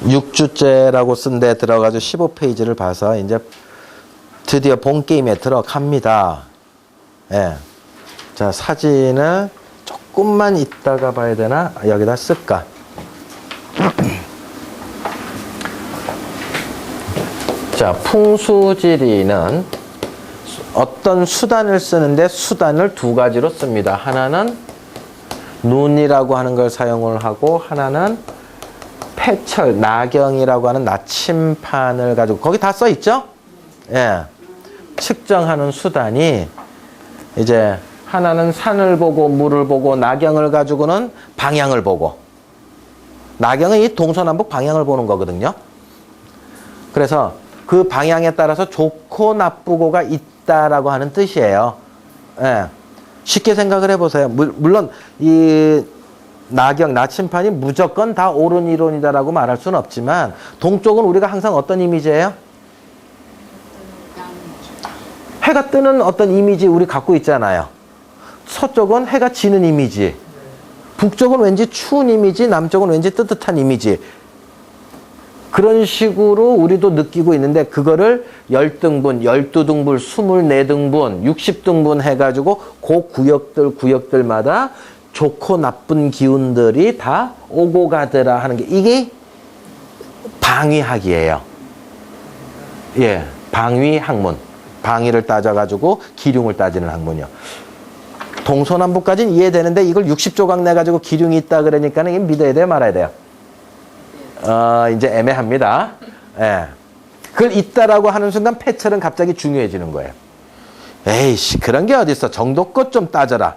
6주째라고 쓴 데 들어가서 15페이지를 봐서 이제 드디어 본 게임에 들어갑니다. 예. 자, 사진을 조금만 있다가 봐야 되나? 여기다 쓸까? 자, 풍수지리는 어떤 수단을 쓰는데 수단을 두 가지로 씁니다. 하나는 눈이라고 하는 걸 사용을 하고 하나는 패철, 나경이라고 하는 나침판을 가지고 거기 다 써 있죠? 예. 측정하는 수단이 이제 하나는 산을 보고 물을 보고 나경을 가지고는 방향을 보고 나경은 이 동서남북 방향을 보는 거거든요. 그래서 그 방향에 따라서 좋고 나쁘고가 있다라고 하는 뜻이에요. 예. 쉽게 생각을 해보세요. 물론 이 나경, 나침판이 무조건 다 옳은 이론이다라고 말할 수는 없지만 동쪽은 우리가 항상 어떤 이미지예요? 해가 뜨는 어떤 이미지 우리 갖고 있잖아요. 서쪽은 해가 지는 이미지, 북쪽은 왠지 추운 이미지, 남쪽은 왠지 뜨뜻한 이미지. 그런 식으로 우리도 느끼고 있는데 그거를 10등분, 12등분, 24등분, 60등분 해가지고 그 구역들마다 좋고 나쁜 기운들이 다 오고 가더라 하는 게 이게 방위학이에요. 예, 방위학문. 방위를 따져가지고 기륭을 따지는 학문이요. 동서남북까지는 이해되는데 이걸 60조각 내가지고 기륭이 있다 그러니까는 이게 믿어야 돼요, 말아야 돼요? 이제 애매합니다. 예. 그걸 있다라고 하는 순간 패철은 갑자기 중요해지는 거예요. 에이씨, 그런 게 어딨어. 정도껏 좀 따져라.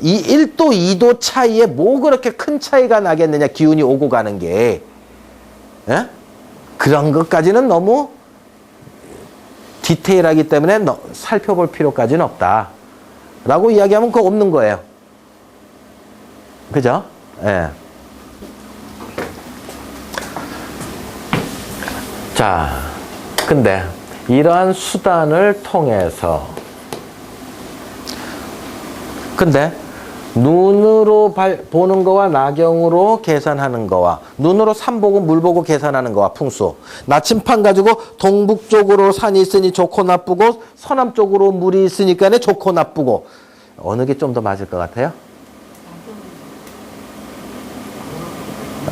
이 1도, 2도 차이에 뭐 그렇게 큰 차이가 나겠느냐, 기운이 오고 가는 게. 예? 그런 것까지는 너무 디테일하기 때문에 살펴볼 필요까지는 없다. 라고 이야기하면 그거 없는 거예요. 그죠? 예. 자, 근데 이러한 수단을 통해서 근데 눈으로 보는 거와 나경으로 계산하는 거와 눈으로 산 보고 물 보고 계산하는 거와 풍수, 나침판 가지고 동북쪽으로 산이 있으니 좋고 나쁘고 서남쪽으로 물이 있으니까 좋고 나쁘고 어느 게 좀 더 맞을 것 같아요?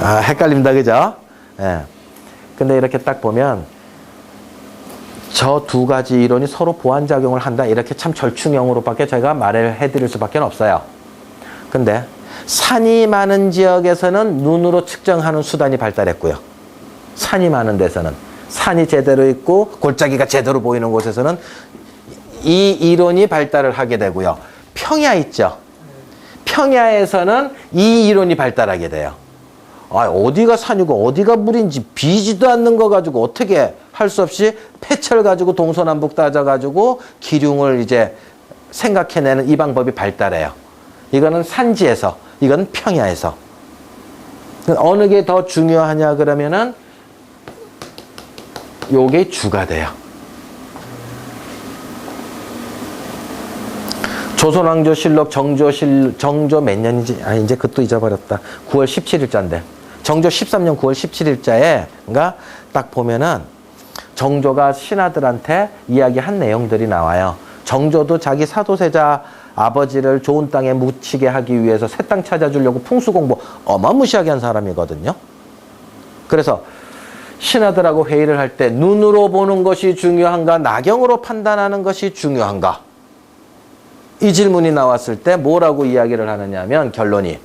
아, 헷갈립니다. 그죠? 예. 근데 이렇게 딱 보면 저 두 가지 이론이 서로 보완작용을 한다. 이렇게 참 절충형으로밖에 제가 말을 해드릴 수밖에 없어요. 근데 산이 많은 지역에서는 눈으로 측정하는 수단이 발달했고요. 산이 많은 데서는 산이 제대로 있고 골짜기가 제대로 보이는 곳에서는 이 이론이 발달을 하게 되고요. 평야 있죠. 평야에서는 이 이론이 발달하게 돼요. 아, 어디가 산이고 어디가 물인지 비지도 않는 거 가지고 어떻게 할 수 없이 패철 가지고 동서남북 따져가지고 기륭을 이제 생각해내는 이 방법이 발달해요. 이거는 산지에서, 이건 평야에서. 어느 게 더 중요하냐 그러면은 요게 주가 돼요. 조선왕조실록 정조 몇 년인지, 아, 이제 그것도 잊어버렸다. 9월 17일자인데. 정조 13년 9월 17일자에, 그러니까 딱 보면은 정조가 신하들한테 이야기한 내용들이 나와요. 정조도 자기 사도세자 아버지를 좋은 땅에 묻히게 하기 위해서 새 땅 찾아주려고 풍수 공부 어마무시하게 한 사람이거든요. 그래서 신하들하고 회의를 할 때 눈으로 보는 것이 중요한가, 나경으로 판단하는 것이 중요한가? 이 질문이 나왔을 때 뭐라고 이야기를 하느냐면 결론이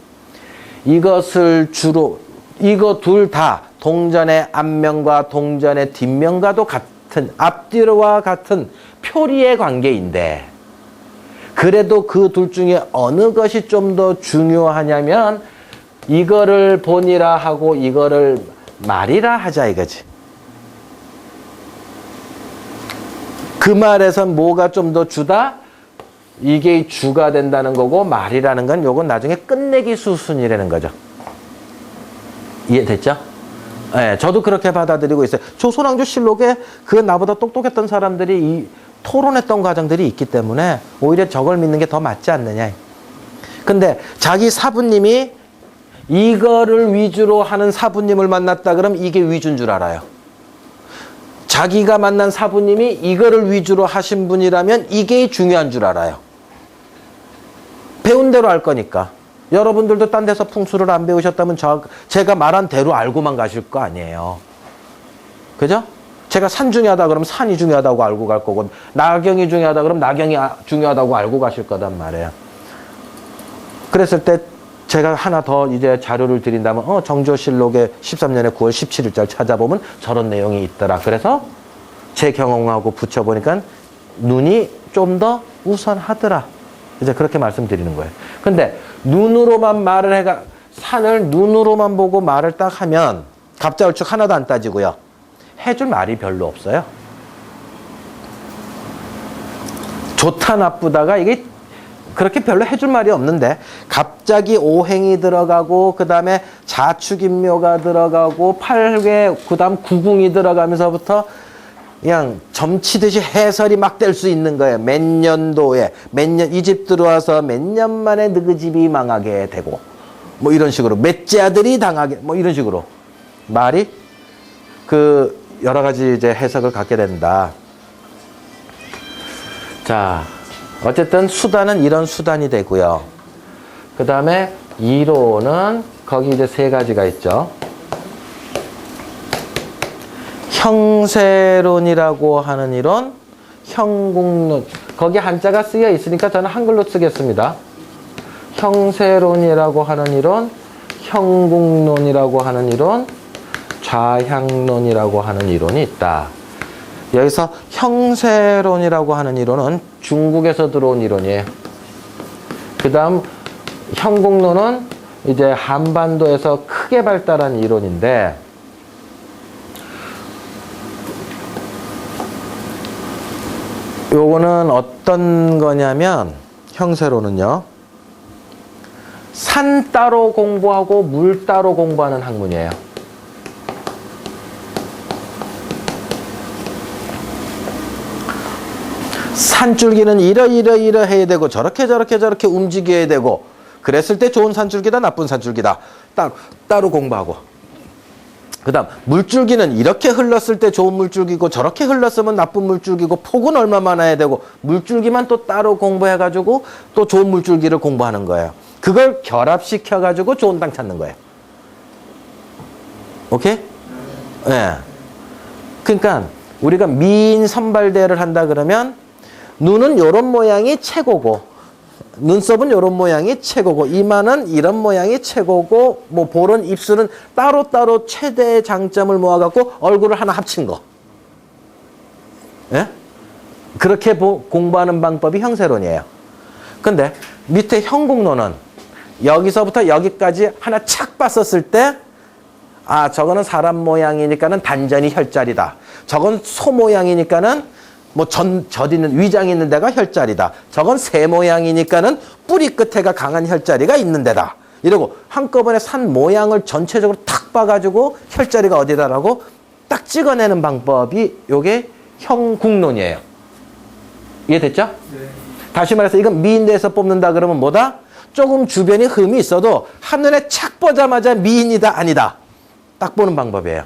이것을 주로 이거 둘 다 동전의 앞면과 동전의 뒷면과도 같은 앞뒤와 같은 표리의 관계인데 그래도 그 둘 중에 어느 것이 좀 더 중요하냐면 이거를 본이라 하고 이거를 말이라 하자 이거지. 그 말에선 뭐가 좀 더 주다? 이게 주가 된다는 거고 말이라는 건 요건 나중에 끝내기 수순이라는 거죠. 이해됐죠? 네, 저도 그렇게 받아들이고 있어요. 조선왕조실록에 그 나보다 똑똑했던 사람들이 이 토론했던 과정들이 있기 때문에 오히려 저걸 믿는 게 더 맞지 않느냐. 근데 자기 사부님이 이거를 위주로 하는 사부님을 만났다 그러면 이게 위주인 줄 알아요. 자기가 만난 사부님이 이거를 위주로 하신 분이라면 이게 중요한 줄 알아요. 배운 대로 할 거니까. 여러분들도 딴 데서 풍수를 안 배우셨다면 제가 말한 대로 알고만 가실 거 아니에요. 그죠? 제가 산 중요하다 그러면 산이 중요하다고 알고 갈 거고, 나경이 중요하다 그러면 나경이 중요하다고 알고 가실 거단 말이에요. 그랬을 때 제가 하나 더 이제 자료를 드린다면, 정조실록의 13년에 9월 17일자를 찾아보면 저런 내용이 있더라. 그래서 제 경험하고 붙여보니까 눈이 좀 더 우선하더라. 이제 그렇게 말씀드리는 거예요. 근데 눈으로만 말을 산을 눈으로만 보고 말을 딱 하면 갑자을축 하나도 안 따지고요. 해줄 말이 별로 없어요. 좋다 나쁘다가 이게 그렇게 별로 해줄 말이 없는데 갑자기 오행이 들어가고 그 다음에 자축인묘가 들어가고 팔괴 그 다음 구궁이 들어가면서부터 그냥 점치듯이 해설이 막 될 수 있는 거예요. 몇 년도에 이 집 들어와서 몇 년 만에 너희 집이 망하게 되고 뭐 이런 식으로 몇째 아들이 당하게 뭐 이런 식으로 말이 그 여러 가지 이제 해석을 갖게 된다. 자, 어쨌든 수단은 이런 수단이 되고요. 그 다음에 이론은 거기 이제 세 가지가 있죠. 형세론이라고 하는 이론, 형국론. 거기 한자가 쓰여 있으니까 저는 한글로 쓰겠습니다. 형세론이라고 하는 이론, 형국론이라고 하는 이론, 좌향론이라고 하는 이론이 있다. 여기서 형세론이라고 하는 이론은 중국에서 들어온 이론이에요. 그 다음 형국론은 이제 한반도에서 크게 발달한 이론인데 요거는 어떤 거냐면 형세론은요. 산 따로 공부하고 물 따로 공부하는 학문이에요. 산줄기는 이러이러이러해야 되고 저렇게 움직여야 되고 그랬을 때 좋은 산줄기다 나쁜 산줄기다 따로 공부하고 그 다음 물줄기는 이렇게 흘렀을 때 좋은 물줄기고 저렇게 흘렀으면 나쁜 물줄기고 폭은 얼마나 해야 되고 물줄기만 또 따로 공부해가지고 또 좋은 물줄기를 공부하는 거예요. 그걸 결합시켜가지고 좋은 땅 찾는 거예요. 오케이? 네. 그러니까 우리가 미인 선발대회를 한다 그러면 눈은 요런 모양이 최고고 눈썹은 요런 모양이 최고고 이마는 이런 모양이 최고고 뭐 볼은 입술은 따로따로 최대의 장점을 모아갖고 얼굴을 하나 합친 거. 예? 그렇게 공부하는 방법이 형세론이에요. 근데 밑에 형국론은 여기서부터 여기까지 하나 착 봤었을 때 아, 저거는 사람 모양이니까는 단전이 혈자리다. 저건 소 모양이니까는 뭐 젖 있는 위장 있는 데가 혈자리다. 저건 새 모양이니까는 뿌리 끝에가 강한 혈자리가 있는 데다. 이러고 한꺼번에 산 모양을 전체적으로 탁 봐가지고 혈자리가 어디다라고 딱 찍어내는 방법이 요게 형국론이에요. 이해됐죠? 네. 다시 말해서 이건 미인대에서 뽑는다 그러면 뭐다? 조금 주변에 흠이 있어도 한눈에 착 보자마자 미인이다 아니다. 딱 보는 방법이에요.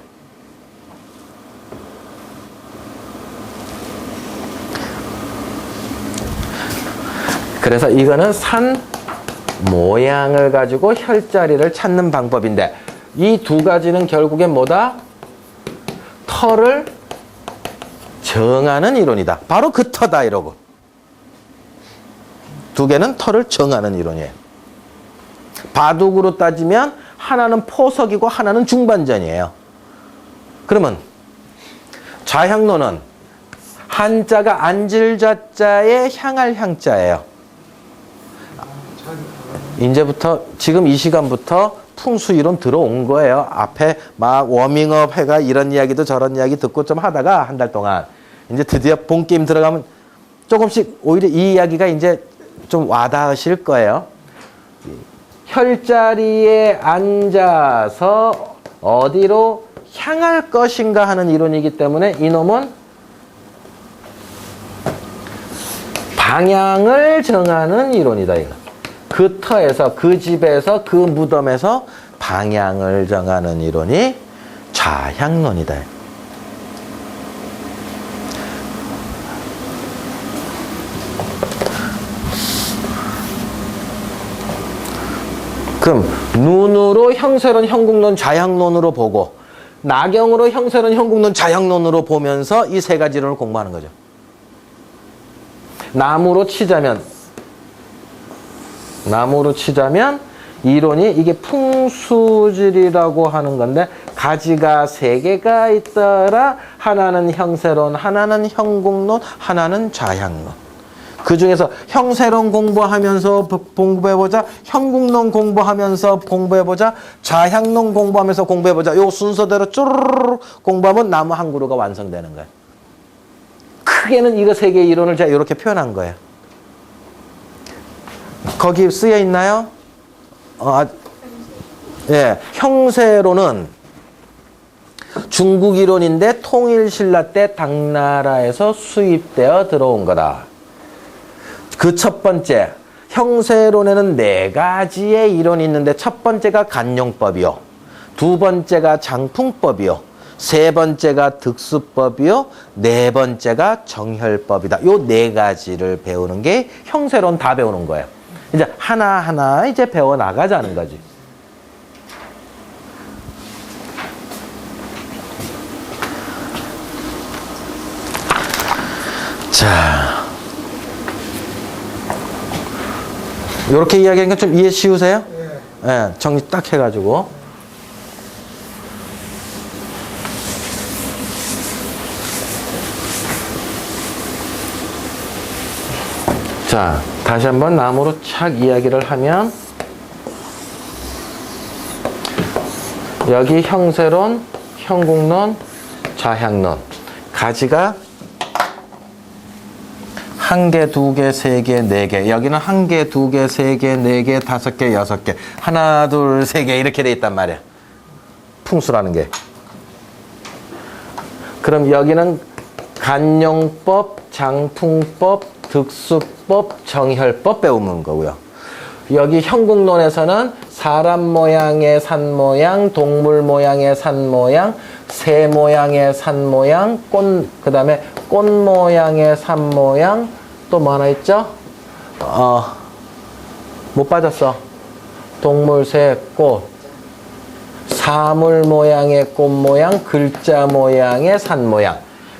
그래서 이거는 산 모양을 가지고 혈자리를 찾는 방법인데 이 두 가지는 결국엔 뭐다? 터를 정하는 이론이다. 바로 그 터다 이러고. 두 개는 터를 정하는 이론이에요. 바둑으로 따지면 하나는 포석이고 하나는 중반전이에요. 그러면 좌향론은 한자가 앉을 자자에 향할 향자예요. 이제부터 지금 이 시간부터 풍수 이론 들어온 거예요. 앞에 막 워밍업 해가 이런 이야기도 저런 이야기 듣고 좀 하다가 한 달 동안 이제 드디어 본 게임 들어가면 조금씩 오히려 이 이야기가 이제 좀 와닿으실 거예요. 혈자리에 앉아서 어디로 향할 것인가 하는 이론이기 때문에 이놈은 방향을 정하는 이론이다. 이거. 그 터에서 그 집에서 그 무덤에서 방향을 정하는 이론이 좌향론이다. 그럼 눈으로 형세론, 형국론, 좌향론으로 보고 나경으로 형세론, 형국론, 좌향론으로 보면서 이 세 가지 이론을 공부하는 거죠. 나무로 치자면 이론이 이게 풍수질이라고 하는 건데 가지가 세 개가 있더라. 하나는 형세론, 하나는 형국론, 하나는 좌향론. 그 중에서 형세론 공부하면서 공부해보자. 형국론 공부하면서 공부해보자. 좌향론 공부하면서 공부해보자. 요 순서대로 쭈르르 공부하면 나무 한 그루가 완성되는 거예요. 크게는 이거 세 개의 이론을 제가 이렇게 표현한 거예요. 거기 쓰여 있나요? 예, 형세론은 중국 이론인데 통일신라 때 당나라에서 수입되어 들어온 거다. 그 첫 번째, 형세론에는 네 가지의 이론이 있는데 첫 번째가 간용법이요. 두 번째가 장풍법이요. 세 번째가 득수법이요. 네 번째가 정혈법이다. 요 네 가지를 배우는 게 형세론 다 배우는 거예요. 이제 하나하나 이제 배워 나가자는 거지. 자. 요렇게 이야기하니까 좀 이해 쉬우세요? 네. 네, 정리 딱 해가지고. 자, 다시 한번 나무로 착 이야기를 하면 여기 형세론, 형국론, 좌향론 가지가 한 개, 두 개, 세 개, 네 개. 여기는 한 개, 두 개, 세 개, 네 개, 다섯 개, 여섯 개. 하나, 둘, 세 개 이렇게 돼 있단 말이야. 풍수라는 게. 그럼 여기는 간용법, 장풍법, 득수법, 정혈법 배우는 거고요. 여기 형국론에서는 사람 모양의 산 모양, 동물 모양의 산 모양, 새 모양의 산 모양, 그 다음에 꽃 모양의 산 모양, 또 뭐 하나 있죠? 못 빠졌어. 동물, 새, 꽃. 사물 모양의 꽃 모양, 글자 모양의 산 모양.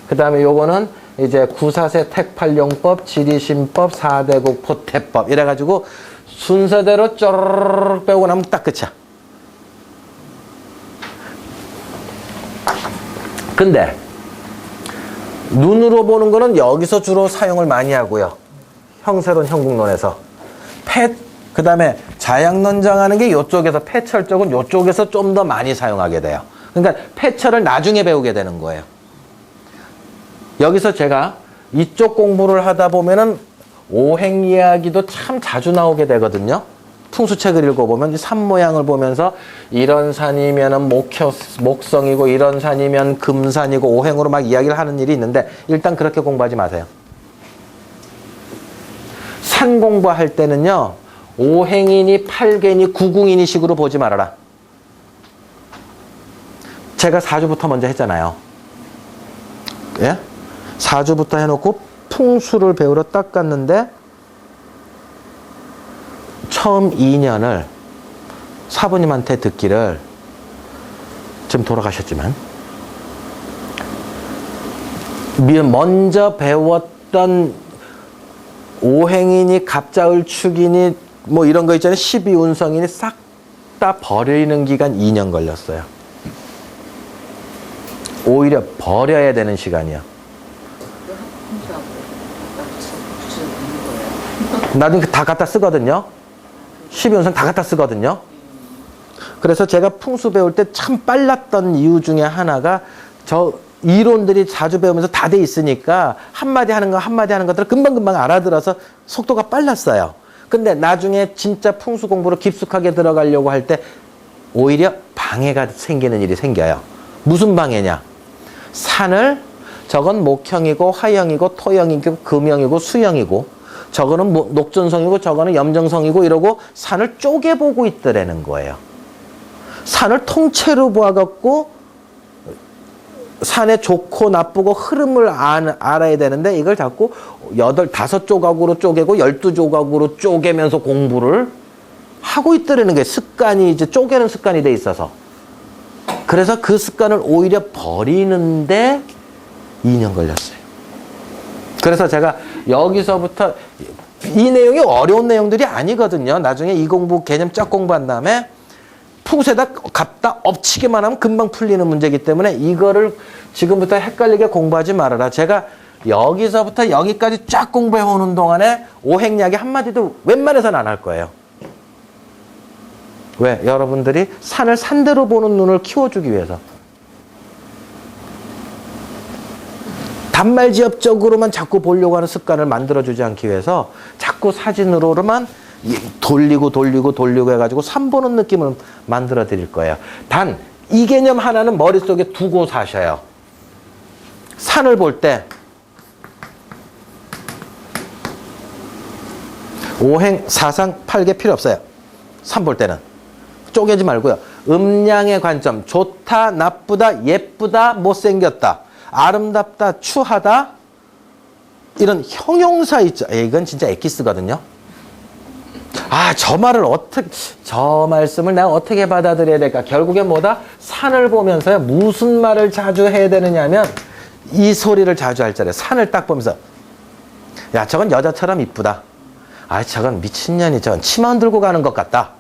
그 다음에 요거는 이제 구사세 택팔용법, 지리신법, 사대국 포태법 이래가지고 순서대로 쪼르르 빼고 나면 딱 끝이야. 근데 눈으로 보는 거는 여기서 주로 사용을 많이 하고요. 형세론, 형국론에서. 그 다음에 좌향론 정하는 게 이쪽에서 폐철 쪽은 이쪽에서 좀 더 많이 사용하게 돼요. 그러니까 폐철을 나중에 배우게 되는 거예요. 여기서 제가 이쪽 공부를 하다 보면은 오행 이야기도 참 자주 나오게 되거든요. 풍수책을 읽어보면 이 산 모양을 보면서 이런 산이면은 목성이고 이런 산이면 금산이고 오행으로 막 이야기를 하는 일이 있는데 일단 그렇게 공부하지 마세요. 산 공부할 때는요. 오행이니 팔계니 구궁이니 식으로 보지 말아라. 제가 사주부터 먼저 했잖아요. 예? 사주부터 해놓고 풍수를 배우러 딱 갔는데 처음 2년을 사부님한테 듣기를 지금 돌아가셨지만 먼저 배웠던 오행이니 갑자을축이니 뭐 이런 거 있잖아요. 12운성이니 싹 다 버리는 기간 2년 걸렸어요. 오히려 버려야 되는 시간이야. 나중에 다 갖다 쓰거든요. 12운성 다 갖다 쓰거든요. 그래서 제가 풍수 배울 때 참 빨랐던 이유 중에 하나가 저 이론들이 자주 배우면서 다 돼 있으니까 한마디 하는 것들을 금방금방 알아들어서 속도가 빨랐어요. 근데 나중에 진짜 풍수 공부로 깊숙하게 들어가려고 할 때 오히려 방해가 생기는 일이 생겨요. 무슨 방해냐? 산을 저건 목형이고 화형이고 토형이고 금형이고 수형이고 저거는 녹전성이고 저거는 염정성이고 이러고 산을 쪼개보고 있더라는 거예요. 산을 통째로 보아갖고 산의 좋고 나쁘고 흐름을 알아야 되는데 이걸 자꾸 5조각으로 쪼개고 12조각으로 쪼개면서 공부를 하고 있더라는 게 습관이 이제 쪼개는 습관이 돼 있어서. 그래서 그 습관을 오히려 버리는데 2년 걸렸어요. 그래서 제가 여기서부터 이 내용이 어려운 내용들이 아니거든요. 나중에 이 공부 개념 쫙 공부한 다음에 푸세다 갖다 엎치기만 하면 금방 풀리는 문제이기 때문에 이거를 지금부터 헷갈리게 공부하지 말아라. 제가 여기서부터 여기까지 쫙 공부해 오는 동안에 오행약이 한마디도 웬만해서는 안 할 거예요. 왜? 여러분들이 산을 산대로 보는 눈을 키워주기 위해서. 단말지엽적으로만 자꾸 보려고 하는 습관을 만들어주지 않기 위해서 자꾸 사진으로만 돌리고 해가지고 산 보는 느낌을 만들어 드릴 거예요. 단, 이 개념 하나는 머릿속에 두고 사셔요. 산을 볼 때 오행, 사상, 팔계 필요 없어요. 산 볼 때는. 쪼개지 말고요. 음양의 관점, 좋다, 나쁘다, 예쁘다, 못생겼다, 아름답다, 추하다, 이런 형용사 있죠. 이건 진짜 엑기스거든요. 저 말씀을 내가 어떻게 받아들여야 될까? 결국엔 뭐다? 산을 보면서요. 무슨 말을 자주 해야 되느냐면 이 소리를 자주 할 자리에 산을 딱 보면서 야, 저건 여자처럼 이쁘다. 아, 저건 미친년이 저건 치마 들고 가는 것 같다.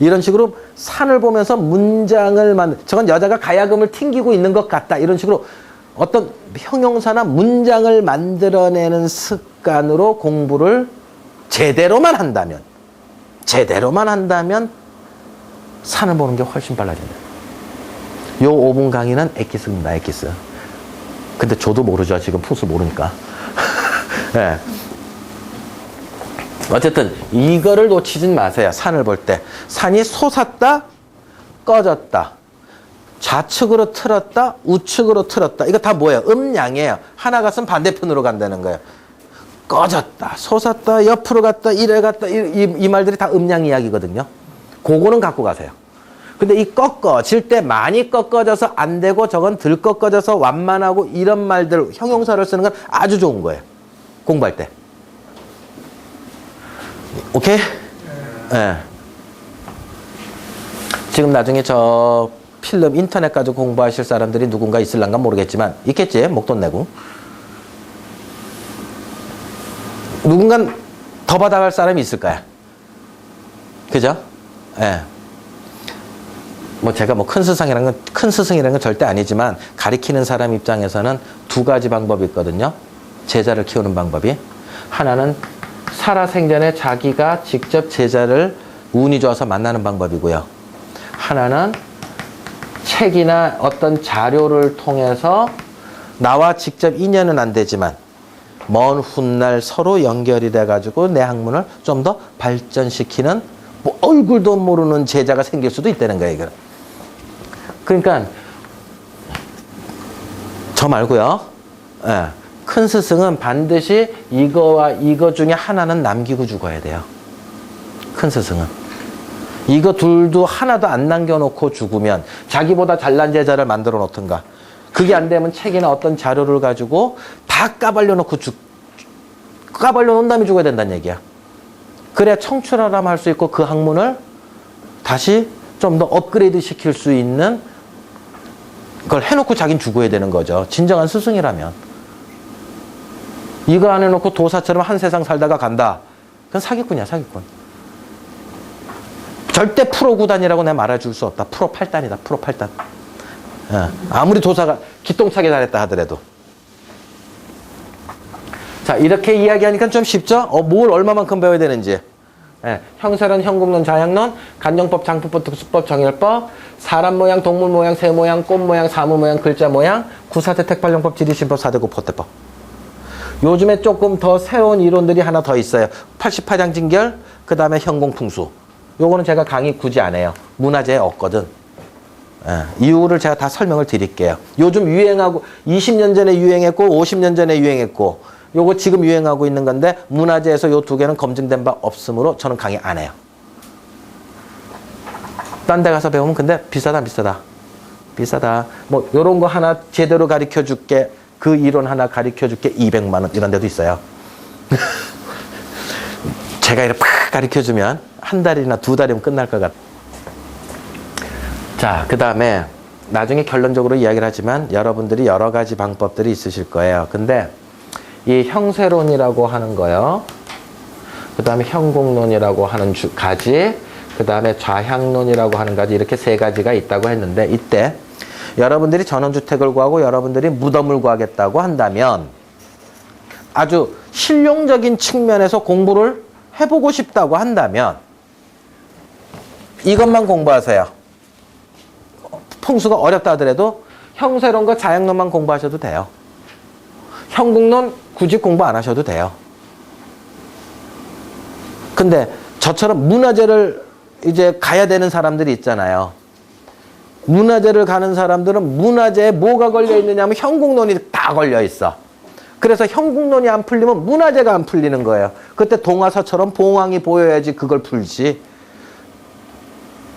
이런 식으로 산을 보면서 문장을 저건 여자가 가야금을 튕기고 있는 것 같다. 이런 식으로 어떤 형용사나 문장을 만들어내는 습관으로 공부를 제대로만 한다면 산을 보는 게 훨씬 빨라진다. 요 5분 강의는 엑기스입니다. 엑기스. 근데 저도 모르죠. 지금 푸스 모르니까. 네. 어쨌든 이거를 놓치진 마세요. 산을 볼 때. 산이 솟았다, 꺼졌다. 좌측으로 틀었다, 우측으로 틀었다. 이거 다 뭐예요? 음양이에요. 하나 갔으면 반대편으로 간다는 거예요. 꺼졌다, 솟았다, 옆으로 갔다, 이래 갔다, 이 말들이 다 음양 이야기거든요. 그거는 갖고 가세요. 근데 이 꺾어질 때 많이 꺾어져서 안 되고 저건 덜 꺾어져서 완만하고 이런 말들, 형용사를 쓰는 건 아주 좋은 거예요. 공부할 때. 오케이? 네. 지금 나중에 저 필름 인터넷 가지고 공부하실 사람들이 누군가 있을란가 모르겠지만 있겠지? 목돈 내고. 누군가 더 받아갈 사람이 있을 거야. 그죠? 예. 네. 뭐 제가 뭐 큰 스승이라는 건 절대 아니지만 가리키는 사람 입장에서는 두 가지 방법이 있거든요. 제자를 키우는 방법이. 하나는 살아생전에 자기가 직접 제자를 운이 좋아서 만나는 방법이고요. 하나는 책이나 어떤 자료를 통해서 나와 직접 인연은 안 되지만 먼 훗날 서로 연결이 돼가지고 내 학문을 좀 더 발전시키는 뭐 얼굴도 모르는 제자가 생길 수도 있다는 거예요. 이거. 그러니까 저 말고요. 예. 큰 스승은 반드시 이거와 이거 중에 하나는 남기고 죽어야 돼요. 큰 스승은. 이거 둘도 하나도 안 남겨놓고 죽으면 자기보다 잘난 제자를 만들어 놓든가. 그게 안 되면 책이나 어떤 자료를 가지고 다 까발려 놓고 까발려 놓은 다음에 죽어야 된다는 얘기야. 그래야 청출하람 할 수 있고 그 학문을 다시 좀 더 업그레이드 시킬 수 있는 걸 해놓고 자긴 죽어야 되는 거죠. 진정한 스승이라면. 이거 안 해놓고 도사처럼 한 세상 살다가 간다. 그건 사기꾼이야, 사기꾼. 절대 프로 9단이라고 내가 말해줄 수 없다. 프로 8단이다, 프로 8단. 아무리 도사가 기똥차게 잘했다 하더라도. 자, 이렇게 이야기하니까 좀 쉽죠? 뭘 얼마만큼 배워야 되는지. 형사론, 형국론, 자양론, 간정법, 장법법, 특수법, 정열법, 사람 모양, 동물 모양, 새 모양, 꽃 모양, 사물 모양, 글자 모양, 구사대 택발령법, 지리신법, 사대구 포대법. 요즘에 조금 더 새로운 이론들이 하나 더 있어요. 88장 진결, 그 다음에 현공풍수. 요거는 제가 강의 굳이 안 해요. 문화재에 없거든. 이유를 제가 다 설명을 드릴게요. 요즘 유행하고 20년 전에 유행했고 50년 전에 유행했고 요거 지금 유행하고 있는 건데 문화재에서 요 두 개는 검증된 바 없으므로 저는 강의 안 해요. 딴 데 가서 배우면 근데 비싸다, 비싸다. 비싸다. 뭐 요런 거 하나 제대로 가르쳐 줄게. 그 이론 하나 가르쳐 줄게. 200만 원 이런 데도 있어요. 제가 이렇게 팍 가르쳐 주면 한 달이나 두 달이면 끝날 것 같아. 자, 그 다음에 나중에 결론적으로 이야기를 하지만 여러분들이 여러 가지 방법들이 있으실 거예요. 근데 이 형세론이라고 하는 거요. 그 다음에 형국론이라고 하는 가지, 그 다음에 좌향론이라고 하는 가지, 이렇게 세 가지가 있다고 했는데, 이때 여러분들이 전원주택을 구하고 여러분들이 무덤을 구하겠다고 한다면 아주 실용적인 측면에서 공부를 해보고 싶다고 한다면 이것만 공부하세요. 풍수가 어렵다 하더라도 형세론과 자양론만 공부하셔도 돼요. 형국론 굳이 공부 안 하셔도 돼요. 근데 저처럼 문화재를 이제 가야 되는 사람들이 있잖아요. 문화재를 가는 사람들은 문화재에 뭐가 걸려 있느냐 하면 형국론이 다 걸려 있어. 그래서 형국론이 안 풀리면 문화재가 안 풀리는 거예요. 그때 동화서처럼 봉황이 보여야지 그걸 풀지.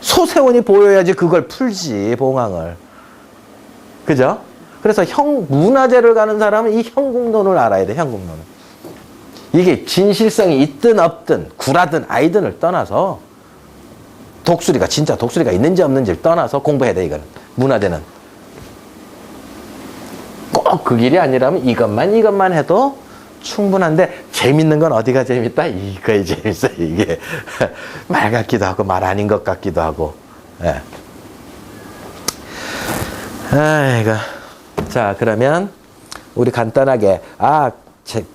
소세원이 보여야지 그걸 풀지, 봉황을. 그죠? 그래서 문화재를 가는 사람은 이 형국론을 알아야 돼, 형국론을. 이게 진실성이 있든 없든, 구라든 아이든을 떠나서 독수리가 진짜 독수리가 있는지 없는지를 떠나서 공부해야 돼, 이거는. 문화재는. 꼭 그 길이 아니라면 이것만 해도 충분한데, 재밌는 건 어디가 재밌다? 이거에 재밌어, 이게. 말 같기도 하고 말 아닌 것 같기도 하고. 예. 아이고. 자, 그러면 우리 간단하게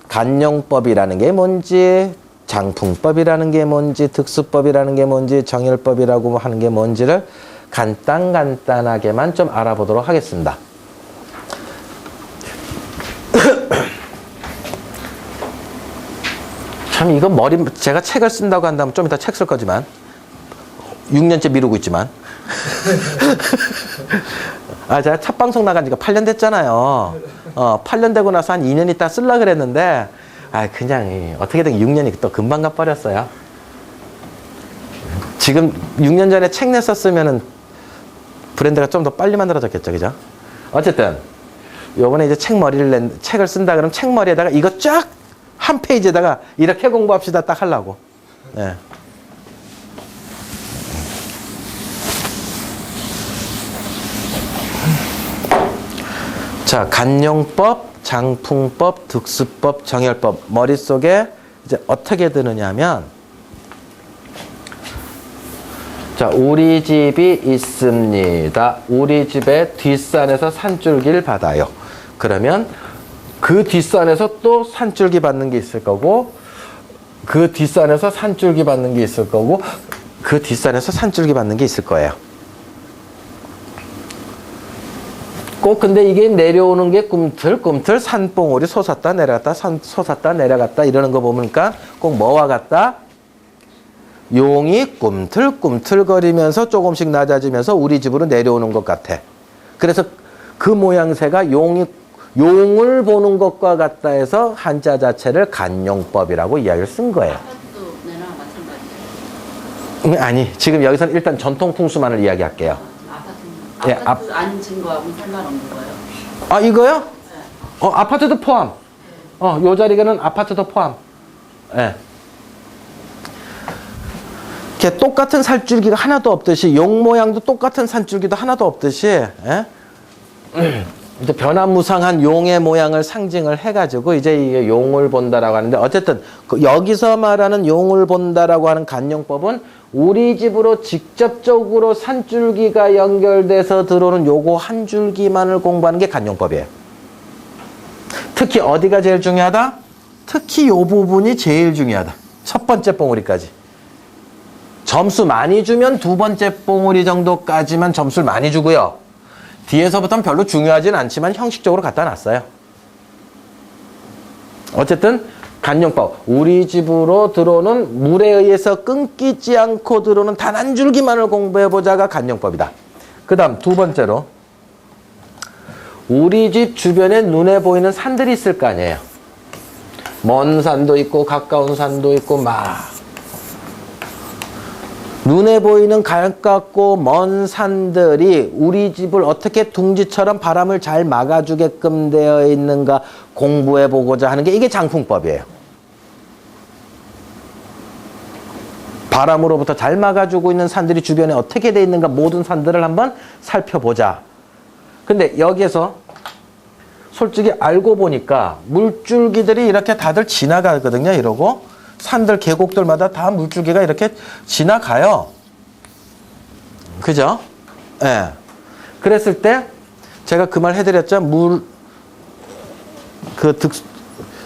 간용법이라는 게 뭔지, 장풍법이라는 게 뭔지, 득수법이라는 게 뭔지, 정열법이라고 하는 게 뭔지를 간단하게만 좀 알아보도록 하겠습니다. 참 이거 제가 책을 쓴다고 한다면 좀 이따 책 쓸 거지만 6년째 미루고 있지만 제가 첫 방송 나간 지가 8년 됐잖아요. 8년 되고 나서 한 2년 있다 쓰려고 그랬는데 그냥 어떻게든 6년이 또 금방 가버렸어요. 지금 6년 전에 책 냈었으면은 브랜드가 좀 더 빨리 만들어졌겠죠, 그죠? 어쨌든 요번에 이제 책을 쓴다 그러면 책머리에다가 이거 쫙 한 페이지에다가 이렇게 공부합시다 딱 하려고. 네. 자, 간용법, 장풍법, 득수법, 정열법 머릿속에 이제 어떻게 드느냐 하면, 자, 우리 집이 있습니다. 우리 집의 뒷산에서 산줄기를 받아요. 그러면 그 뒷산에서 또 산줄기 받는 게 있을 거고, 그 뒷산에서 산줄기 받는 게 있을 거고, 그 뒷산에서 산줄기 받는 게 있을 거예요. 꼭 근데 이게 내려오는 게 꿈틀꿈틀 산봉우리 솟았다 내려갔다 솟았다 내려갔다 이러는 거 보니까 꼭 뭐와 같다? 용이 꿈틀꿈틀거리면서 조금씩 낮아지면서 우리 집으로 내려오는 것 같아. 그래서 그 모양새가 용을 보는 것과 같다 해서 한자 자체를 간용법이라고 이야기를 쓴 거예요. 아파트도 내랑 마찬가지예요? 아니, 지금 여기서는 일단 전통 풍수만을 이야기할게요. 아파트는 아파트 안 증거하고는 상관없는 거예요? 이거요? 네. 아파트도 포함. 요 자리에는 아파트도 포함. 예. 이렇게 똑같은 살줄기가 하나도 없듯이, 용 모양도 똑같은 산줄기도 하나도 없듯이, 예? 이제 변화무쌍한 용의 모양을 상징을 해가지고 이제 이게 용을 본다라고 하는데, 어쨌든 여기서 말하는 용을 본다라고 하는 간용법은 우리 집으로 직접적으로 산줄기가 연결돼서 들어오는 요거 한 줄기만을 공부하는 게 간용법이에요. 특히 어디가 제일 중요하다? 특히 요 부분이 제일 중요하다. 첫 번째 봉우리까지. 점수 많이 주면 두 번째 봉우리 정도까지만 점수를 많이 주고요. 뒤에서부터는 별로 중요하진 않지만 형식적으로 갖다 놨어요. 어쨌든 간용법, 우리 집으로 들어오는 물에 의해서 끊기지 않고 들어오는 단 한 줄기만을 공부해보자가 간용법이다. 그 다음 두 번째로, 우리 집 주변에 눈에 보이는 산들이 있을 거 아니에요. 먼 산도 있고 가까운 산도 있고 눈에 보이는 가깝고 먼 산들이 우리 집을 어떻게 둥지처럼 바람을 잘 막아주게끔 되어 있는가 공부해 보고자 하는 게 이게 장풍법이에요. 바람으로부터 잘 막아주고 있는 산들이 주변에 어떻게 되어 있는가 모든 산들을 한번 살펴보자. 근데 여기에서 솔직히 알고 보니까 물줄기들이 이렇게 다들 지나가거든요. 이러고 산들 계곡들마다 다 물줄기가 이렇게 지나가요. 그죠? 예. 네. 그랬을 때 제가 그 말 해드렸죠.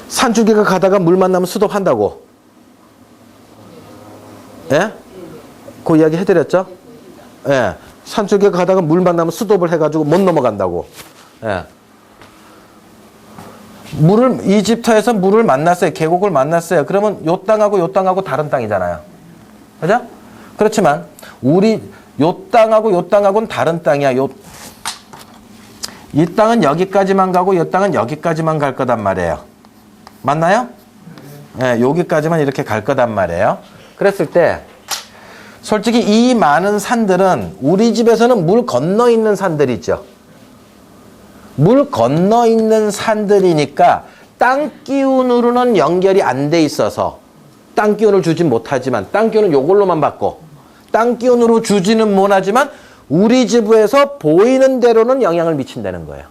산줄기가 가다가 물 만나면 수도한다고. 예? 그 이야기 해드렸죠? 예. 산줄기가 가다가 물 만나면 스톱을 해가지고 못 넘어간다고. 예. 이집트에서 물을 만났어요. 계곡을 만났어요. 그러면 요 땅하고 다른 땅이잖아요. 그죠? 그렇지만, 요 땅하고는 다른 땅이야. 이 땅은 여기까지만 가고, 이 땅은 여기까지만 갈 거단 말이에요. 맞나요? 예, 여기까지만 이렇게 갈 거단 말이에요. 그랬을 때, 솔직히 이 많은 산들은 우리 집에서는 물 건너 있는 산들이죠. 물 건너 있는 산들이니까 땅 기운으로는 연결이 안 돼 있어서 땅 기운을 주진 못하지만 땅 기운은 요걸로만 받고 땅 기운으로 주지는 못하지만 우리 지부에서 보이는 대로는 영향을 미친다는 거예요.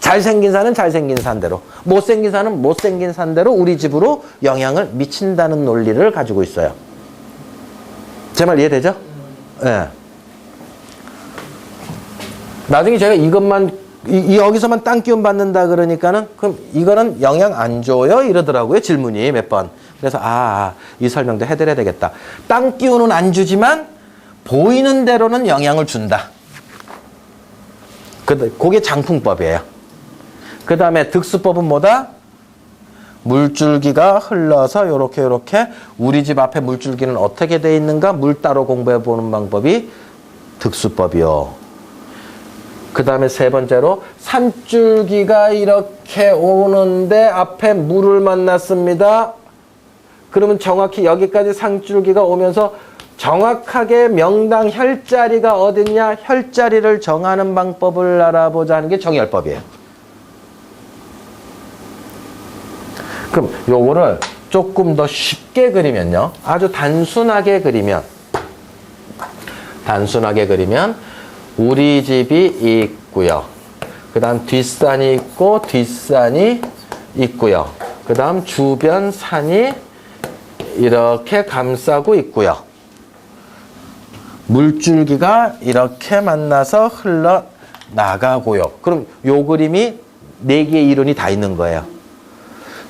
잘생긴 산은 잘생긴 산대로, 못생긴 산은 못생긴 산대로 우리 집으로 영향을 미친다는 논리를 가지고 있어요. 제 말 이해되죠? 예. 네. 나중에 제가 이것만, 여기서만 땅 기운 받는다 그러니까는, 그럼 이거는 영향 안 줘요? 이러더라고요. 질문이 몇 번. 그래서, 이 설명도 해드려야 되겠다. 땅 기운은 안 주지만, 보이는 대로는 영향을 준다. 그게 장풍법이에요. 그 다음에 득수법은 뭐다? 물줄기가 흘러서 요렇게 우리 집 앞에 물줄기는 어떻게 돼 있는가 물 따로 공부해 보는 방법이 득수법이요. 그 다음에 세 번째로 산줄기가 이렇게 오는데 앞에 물을 만났습니다. 그러면 정확히 여기까지 산줄기가 오면서 정확하게 명당 혈자리가 어딨냐 혈자리를 정하는 방법을 알아보자 하는 게 정혈법이에요. 그럼 요거를 조금 더 쉽게 그리면요. 아주 단순하게 그리면 우리 집이 있고요. 그 다음 뒷산이 있고 뒷산이 있고요. 그 다음 주변 산이 이렇게 감싸고 있고요. 물줄기가 이렇게 만나서 흘러나가고요. 그럼 요 그림이 4개의 이론이 다 있는 거예요.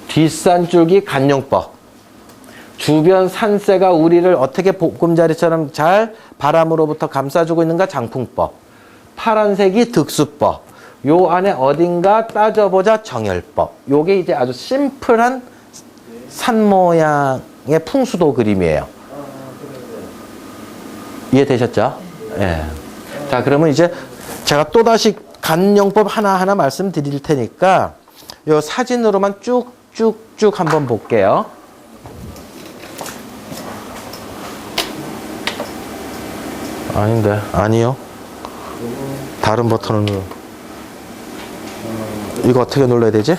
뒷산줄기 간용법, 주변 산세가 우리를 어떻게 보금자리처럼 잘 바람으로부터 감싸주고 있는가 장풍법, 파란색이 득수법, 요 안에 어딘가 따져보자 정혈법. 요게 이제 아주 심플한 산 모양의 풍수도 그림이에요. 이해되셨죠? 예. 자, 그러면 이제 제가 또다시 간용법 하나하나 말씀드릴 테니까 요 사진으로만 쭉쭉쭉 한번 볼게요. 아닌데, 아니요. 다른 버튼을 눌러. 이거 어떻게 눌러야 되지?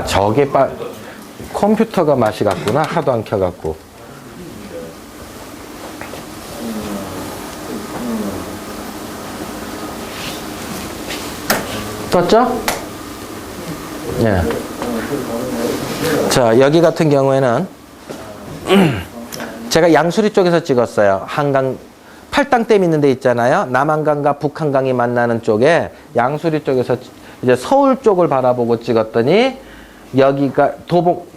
저게 컴퓨터가 맛이 갔구나. 하도 안 켜갖고. 떴죠? 예. 자, 여기 같은 경우에는 제가 양수리 쪽에서 찍었어요. 한강, 팔당댐 있는 데 있잖아요. 남한강과 북한강이 만나는 쪽에 양수리 쪽에서 이제 서울 쪽을 바라보고 찍었더니 여기가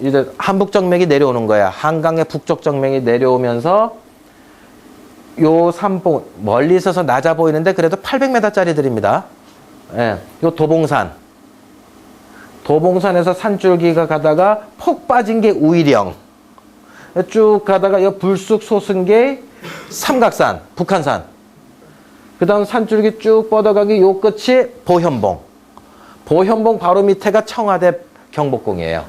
이제 한북 정맥이 내려오는 거야. 한강의 북쪽 정맥이 내려오면서 요 삼봉, 멀리 있어서 낮아 보이는데 그래도 800m짜리들입니다. 예, 요 도봉산에서 산줄기가 가다가 폭 빠진 게 우이령. 쭉 가다가 요 불쑥 솟은 게 삼각산, 북한산. 그 다음 산줄기 쭉 뻗어가기 요 끝이 보현봉. 보현봉 바로 밑에가 청와대 경복궁이에요.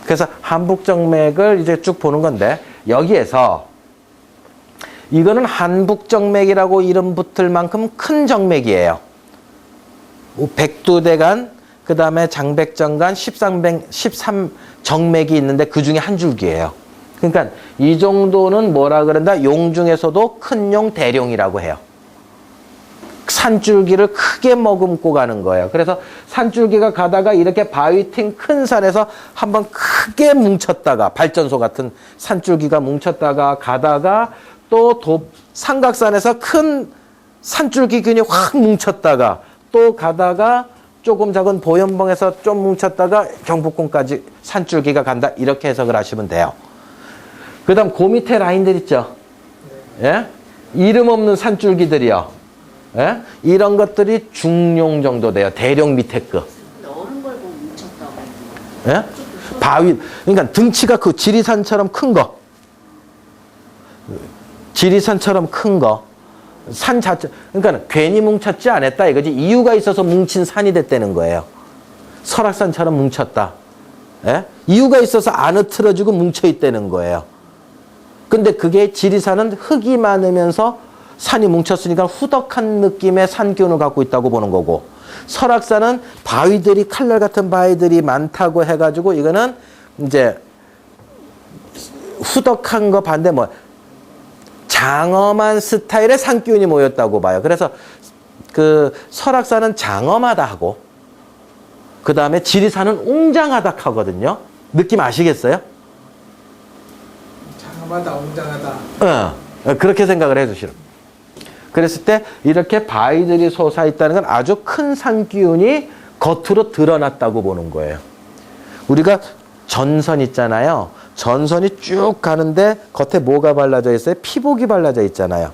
그래서 한북정맥을 이제 쭉 보는 건데 여기에서 이거는 한북정맥이라고 이름 붙을 만큼 큰 정맥이에요. 백두대간, 그 다음에 장백정간, 13정맥이 있는데 그 중에 한 줄기예요. 그러니까 이 정도는 뭐라 그런다? 용 중에서도 큰 용, 대룡이라고 해요. 산줄기를 크게 머금고 가는 거예요. 그래서 산줄기가 가다가 이렇게 바위 튄 큰 산에서 한번 크게 뭉쳤다가 발전소 같은 산줄기가 뭉쳤다가 가다가 또 삼각산에서 큰 산줄기균이 확 뭉쳤다가 또 가다가 조금 작은 보현봉에서 좀 뭉쳤다가 경복궁까지 산줄기가 간다. 이렇게 해석을 하시면 돼요. 그 다음 그 밑에 라인들 있죠. 예? 이름 없는 산줄기들이요. 예? 이런 것들이 중용 정도 돼요. 대룡 밑에 거. 어른 걸고 뭉쳤다고. 예? 바위, 그러니까 등치가 그 지리산처럼 큰 거. 지리산처럼 큰 거. 산 자체, 그러니까 괜히 뭉쳤지 않았다 이거지. 이유가 있어서 뭉친 산이 됐다는 거예요. 설악산처럼 뭉쳤다. 예? 이유가 있어서 안 흐트러지고 뭉쳐있다는 거예요. 근데 그게 지리산은 흙이 많으면서 산이 뭉쳤으니까 후덕한 느낌의 산기운을 갖고 있다고 보는 거고, 설악산은 바위들이 칼날 같은 바위들이 많다고 해가지고 이거는 이제 후덕한 거 반대 뭐 장엄한 스타일의 산기운이 모였다고 봐요. 그래서 그 설악산은 장엄하다 하고 그 다음에 지리산은 웅장하다 하거든요. 느낌 아시겠어요? 장엄하다, 웅장하다. 그렇게 생각을 해주시는. 그랬을 때 이렇게 바위들이 솟아있다는 건 아주 큰 산기운이 겉으로 드러났다고 보는 거예요. 우리가 전선 있잖아요. 전선이 쭉 가는데 겉에 뭐가 발라져 있어요? 피복이 발라져 있잖아요.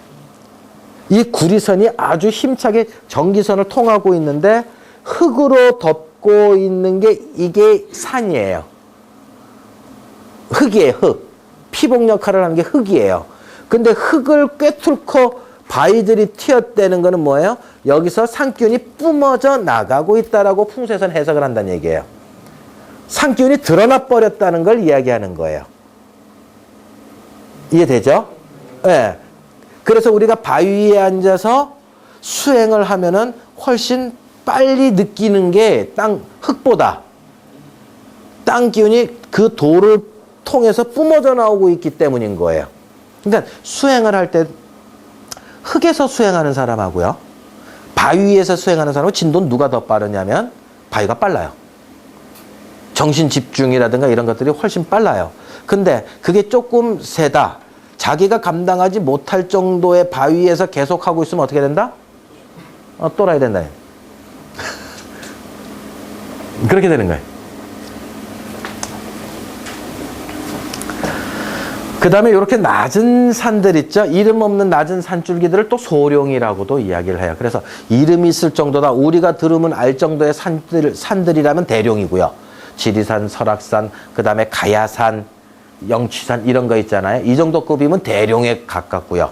이 구리선이 아주 힘차게 전기선을 통하고 있는데 흙으로 덮고 있는 게 이게 산이에요. 흙이에요, 흙. 피복 역할을 하는 게 흙이에요. 근데 흙을 꿰뚫고 바위들이 튀었다는 거는 뭐예요? 여기서 산기운이 뿜어져 나가고 있다라고 풍수에서는 해석을 한다는 얘기예요. 산기운이 드러나 버렸다는 걸 이야기하는 거예요. 이해되죠? 네. 그래서 우리가 바위 위에 앉아서 수행을 하면은 훨씬 빨리 느끼는 게 흙보다 땅 기운이 그 돌을 통해서 뿜어져 나오고 있기 때문인 거예요. 그러니까 수행을 할 때 흙에서 수행하는 사람하고요, 바위 위에서 수행하는 사람하고 진도는 누가 더 빠르냐면 바위가 빨라요. 정신 집중이라든가 이런 것들이 훨씬 빨라요. 근데 그게 조금 세다, 자기가 감당하지 못할 정도의 바위에서 계속 하고 있으면 어떻게 된다? 또라이 된다. 그렇게 되는 거예요. 그 다음에 이렇게 낮은 산들 있죠. 이름 없는 낮은 산줄기들을 또 소룡이라고도 이야기를 해요. 그래서 이름이 있을 정도다, 우리가 들으면 알 정도의 산들이라면 대룡이고요. 지리산, 설악산, 그 다음에 가야산, 영취산 이런 거 있잖아요. 이 정도 급이면 대룡에 가깝고요.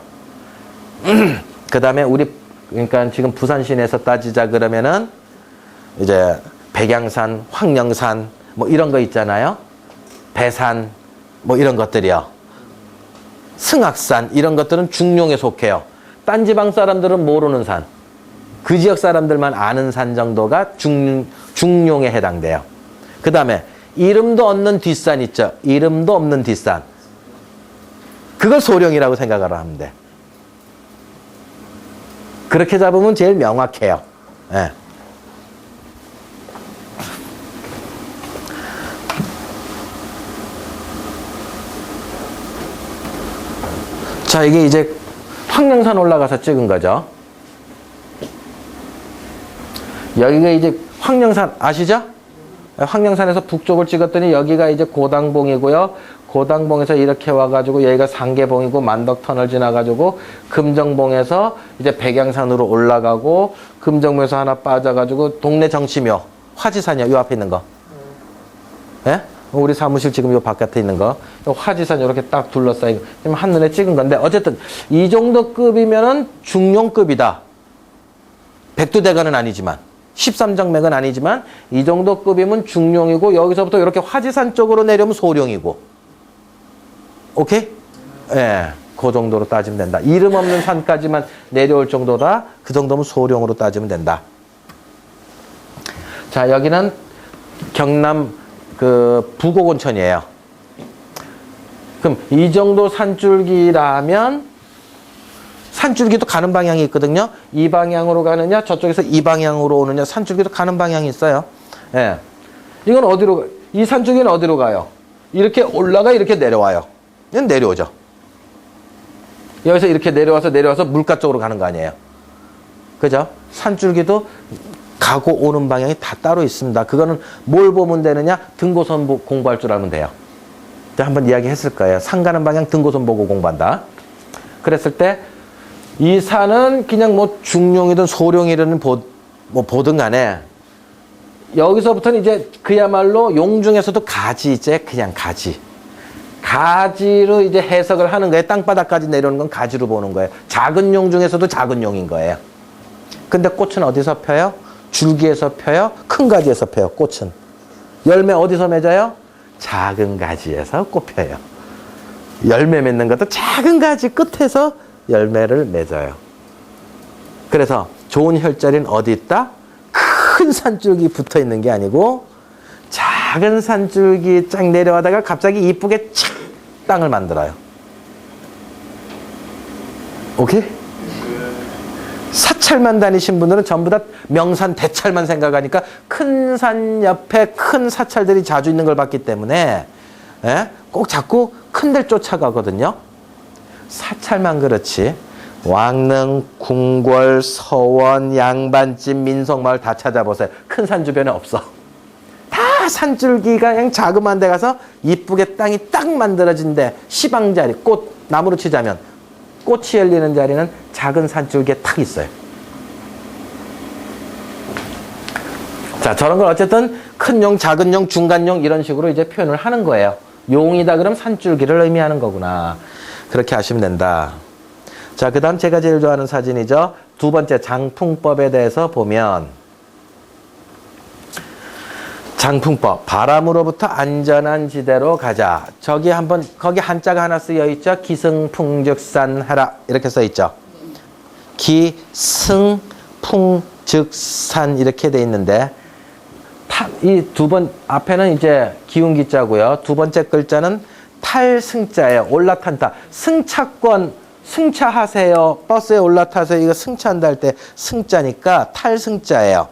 그 다음에 우리 그러니까 지금 부산 시내에서 따지자 그러면은 이제 백양산, 황령산 뭐 이런 거 있잖아요. 배산 뭐 이런 것들이요. 승악산 이런 것들은 중룡에 속해요. 딴 지방 사람들은 모르는 산, 그 지역 사람들만 아는 산 정도가 중룡에 해당돼요. 그 다음에 이름도 없는 뒷산 있죠. 이름도 없는 뒷산, 그걸 소룡이라고 생각을 하면 돼. 그렇게 잡으면 제일 명확해요. 예. 자, 이게 이제 황령산 올라가서 찍은 거죠. 여기가 이제 황령산 아시죠? 황령산에서 북쪽을 찍었더니 여기가 이제 고당봉이고요. 고당봉에서 이렇게 와가지고 여기가 상계봉이고 만덕터널 지나가지고 금정봉에서 이제 백양산으로 올라가고 금정봉에서 하나 빠져가지고 동네 정치묘 화지산이요. 요 앞에 있는 거. 예? 우리 사무실 지금 요 바깥에 있는 거. 요 화지산 이렇게 딱 둘러싸이고 지금 한눈에 찍은 건데 어쨌든 이 정도 급이면은 중용급이다. 백두대간은 아니지만 13정맥은 아니지만 이 정도 급이면 중룡이고 여기서부터 이렇게 화지산 쪽으로 내려오면 소룡이고. 오케이? 예. 그 정도로 따지면 된다. 이름 없는 산까지만 내려올 정도다. 그 정도면 소룡으로 따지면 된다. 자, 여기는 경남 그 부곡온천이에요. 그럼 이 정도 산줄기라면 산줄기도 가는 방향이 있거든요. 이 방향으로 가느냐, 저쪽에서 이 방향으로 오느냐, 산줄기도 가는 방향이 있어요. 예. 이건 어디로, 이 산줄기는 어디로 가요? 이렇게 올라가, 이렇게 내려와요. 얘는 내려오죠. 여기서 이렇게 내려와서 물가 쪽으로 가는 거 아니에요. 그죠? 산줄기도 가고 오는 방향이 다 따로 있습니다. 그거는 뭘 보면 되느냐? 등고선 공부할 줄 알면 돼요. 한번 이야기했을 거예요. 산 가는 방향 등고선 보고 공부한다. 그랬을 때 이 산은 그냥 뭐 중룡이든 소룡이든 보든 간에 여기서부터는 이제 그야말로 용중에서도 가지제 그냥 가지. 가지로 이제 해석을 하는 거예요. 땅바닥까지 내려오는 건 가지로 보는 거예요. 작은 용 중에서도 작은 용인 거예요. 근데 꽃은 어디서 펴요? 줄기에서 펴요? 큰 가지에서 펴요, 꽃은. 열매 어디서 맺어요? 작은 가지에서 꽃 펴요. 열매 맺는 것도 작은 가지 끝에서 열매를 맺어요. 그래서 좋은 혈자리는 어디 있다? 큰 산줄기 붙어 있는 게 아니고 작은 산줄기 쫙 내려가다가 갑자기 이쁘게 착 땅을 만들어요. 오케이? 사찰만 다니신 분들은 전부 다 명산 대찰만 생각하니까 큰 산 옆에 큰 사찰들이 자주 있는 걸 봤기 때문에 꼭 자꾸 큰 데를 쫓아가거든요. 사찰만 그렇지 왕릉, 궁궐, 서원, 양반집, 민속마을 다 찾아보세요. 큰 산 주변에 없어. 다 산줄기가 그냥 자그마한 데 가서 이쁘게 땅이 딱 만들어진데 시방자리, 꽃, 나무로 치자면 꽃이 열리는 자리는 작은 산줄기에 딱 있어요. 자, 저런 걸 어쨌든 큰 용, 작은 용, 중간 용 이런 식으로 이제 표현을 하는 거예요. 용이다 그럼 산줄기를 의미하는 거구나. 그렇게 하시면 된다. 자, 그 다음 제가 제일 좋아하는 사진이죠. 두 번째 장풍법에 대해서 보면 장풍법, 바람으로부터 안전한 지대로 가자. 저기 한번 거기 한자가 하나 쓰여 있죠. 기승풍즉산하라 이렇게 써 있죠. 기승풍즉산 이렇게 돼 있는데 이 두 번 앞에는 이제 기운기자고요. 두 번째 글자는 탈승자예요. 올라탄다. 승차권 승차하세요. 버스에 올라타세요. 이거 승차한다 할 때 승자니까 탈승자예요.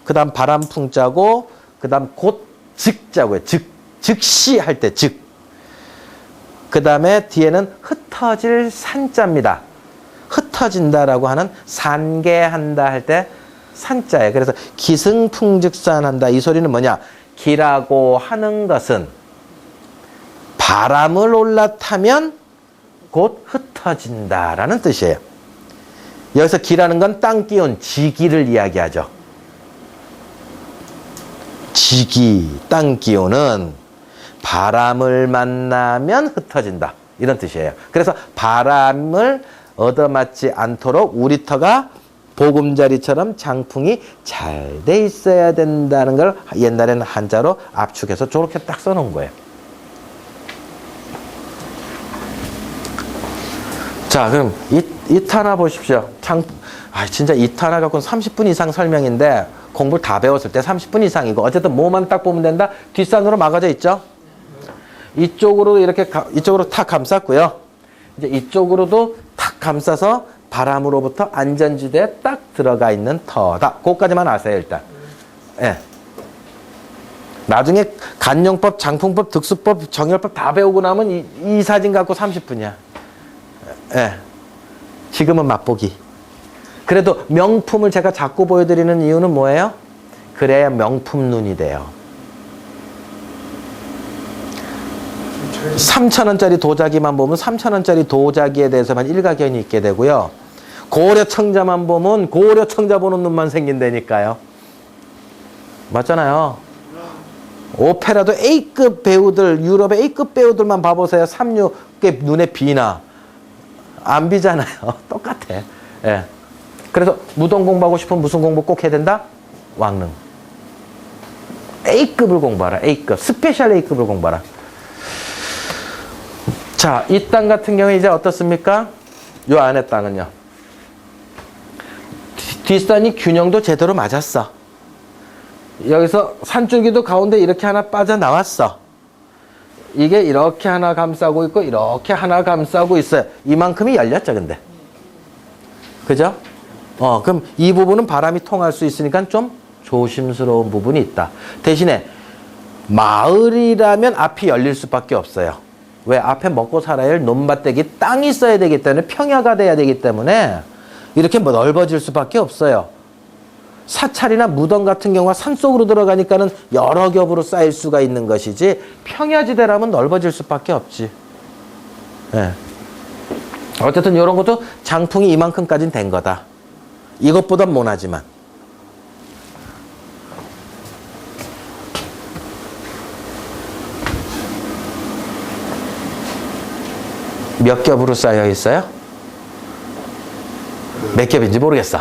그 다음 바람풍자고 그 다음 곧 즉자고요. 즉시 할 때 즉. 그 다음에 뒤에는 흩어질 산자입니다. 흩어진다라고 하는 산계한다 할 때 산자예요. 그래서 기승풍즉산한다. 이 소리는 뭐냐? 기라고 하는 것은 바람을 올라타면 곧 흩어진다라는 뜻이에요. 여기서 기라는 건 땅기운 지기를 이야기하죠. 지기, 땅기운은 바람을 만나면 흩어진다. 이런 뜻이에요. 그래서 바람을 얻어맞지 않도록 우리 터가 보금자리처럼 장풍이 잘 돼 있어야 된다는 걸 옛날에는 한자로 압축해서 저렇게 딱 써놓은 거예요. 자, 그럼 이탄화 보십시오. 진짜 이탄화 갖고는 30분 이상 설명인데 공부를 다 배웠을 때 30분 이상이고 어쨌든 뭐만 딱 보면 된다. 뒷산으로 막아져 있죠. 이쪽으로 이렇게 이쪽으로 탁 감쌌고요. 이제 이쪽으로도 탁 감싸서 바람으로부터 안전지대에 딱 들어가 있는 터다. 그것까지만 아세요, 일단. 예. 나중에 간용법, 장풍법, 득수법, 정열법 다 배우고 나면 이 사진 갖고 30분이야. 예. 지금은 맛보기. 그래도 명품을 제가 자꾸 보여드리는 이유는 뭐예요? 그래야 명품 눈이 돼요. 3,000원짜리 도자기만 보면 3,000원짜리 도자기에 대해서만 일가견이 있게 되고요. 고려청자만 보면 고려청자 보는 눈만 생긴다니까요. 맞잖아요. 오페라도 A급 배우들, 유럽의 A급 배우들만 봐보세요. 3,6개 눈에 비나. 안 비잖아요. 똑같아. 예. 그래서 무덤 공부하고 싶으면 무슨 공부 꼭 해야 된다? 왕릉. A급을 공부하라. A급. 스페셜 A급을 공부하라. 자, 이 땅 같은 경우에 이제 어떻습니까? 요 안에 땅은요. 뒷산이 균형도 제대로 맞았어. 여기서 산줄기도 가운데 이렇게 하나 빠져나왔어. 이게 이렇게 하나 감싸고 있고 이렇게 하나 감싸고 있어요. 이만큼이 열렸죠, 근데. 그죠? 그럼 이 부분은 바람이 통할 수 있으니까 좀 조심스러운 부분이 있다. 대신에 마을이라면 앞이 열릴 수밖에 없어요. 왜? 앞에 먹고 살아야 할 논밭대기 땅이 있어야 되기 때문에 평야가 돼야 되기 때문에 이렇게 뭐 넓어질 수밖에 없어요. 사찰이나 무덤 같은 경우가 산속으로 들어가니까는 여러 겹으로 쌓일 수가 있는 것이지 평야지대라면 넓어질 수밖에 없지. 예. 어쨌든 이런 것도 장풍이 이만큼까지는 된 거다. 이것보단 못하지만. 몇 겹으로 쌓여 있어요? 몇 겹인지 모르겠어.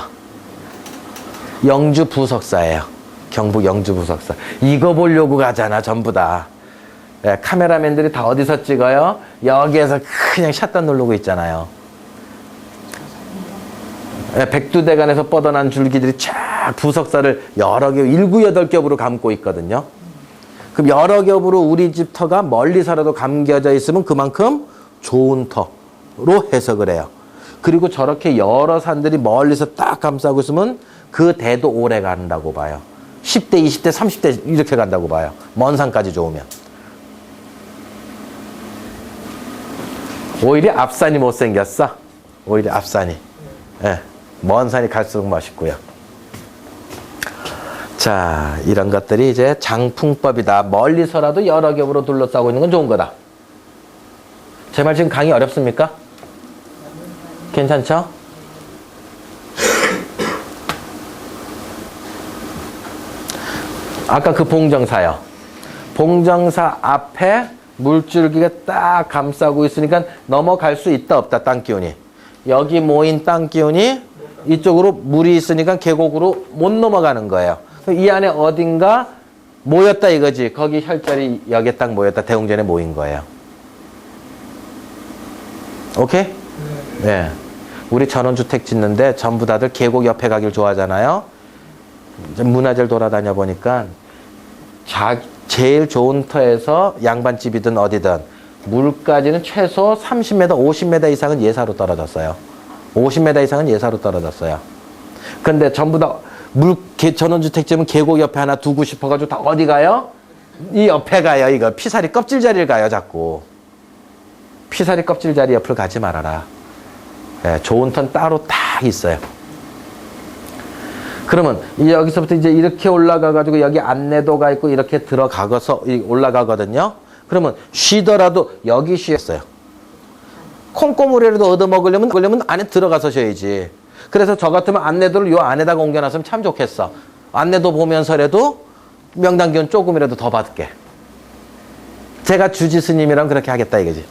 영주 부석사예요. 경북 영주 부석사. 이거 보려고 가잖아, 전부 다. 예, 카메라맨들이 다 어디서 찍어요? 여기에서 그냥 샷단 누르고 있잖아요. 예, 백두대간에서 뻗어난 줄기들이 쫙 부석사를 여러 겹, 7, 8겹으로 감고 있거든요. 그럼 여러 겹으로 우리 집 터가 멀리서라도 감겨져 있으면 그만큼 좋은 터로 해석을 해요. 그리고 저렇게 여러 산들이 멀리서 딱 감싸고 있으면 그 대도 오래 간다고 봐요. 10대, 20대, 30대 이렇게 간다고 봐요. 먼 산까지 좋으면. 오히려 앞산이 못생겼어. 오히려 앞산이. 예, 먼 산이 갈수록 멋있고요. 자, 이런 것들이 이제 장풍법이다. 멀리서라도 여러 겹으로 둘러싸고 있는 건 좋은 거다. 제 말 지금 강의 어렵습니까? 괜찮죠? 아까 그 봉정사요. 봉정사 앞에 물줄기가 딱 감싸고 있으니까 넘어갈 수 있다 없다, 땅기운이. 여기 모인 땅기운이 이쪽으로 물이 있으니까 계곡으로 못 넘어가는 거예요. 이 안에 어딘가 모였다 이거지. 거기 혈자리 여기에 딱 모였다. 대웅전에 모인 거예요. 오케이? 네. 우리 전원주택 짓는데 전부 다들 계곡 옆에 가길 좋아하잖아요. 문화재를 돌아다녀 보니까 제일 좋은 터에서 양반집이든 어디든 물까지는 최소 30m, 50m 이상은 예사로 떨어졌어요. 50m 이상은 예사로 떨어졌어요. 근데 전부 다 전원주택집은 계곡 옆에 하나 두고 싶어가지고 다 어디 가요? 이 옆에 가요. 이거 피사리 껍질 자리를 가요, 자꾸. 피사리 껍질 자리 옆을 가지 말아라. 예, 좋은 턴 따로 딱 있어요. 그러면 여기서부터 이제 이렇게 올라가가지고 여기 안내도가 있고 이렇게 들어가서 올라가거든요. 그러면 쉬더라도 여기 쉬었어요. 콩고물이라도 얻어먹으려면 안에 들어가서 쉬어야지. 그래서 저 같으면 안내도를 요 안에다가 옮겨놨으면 참 좋겠어. 안내도 보면서라도 명당기운 조금이라도 더 받을게. 제가 주지 스님이랑 그렇게 하겠다 이거지.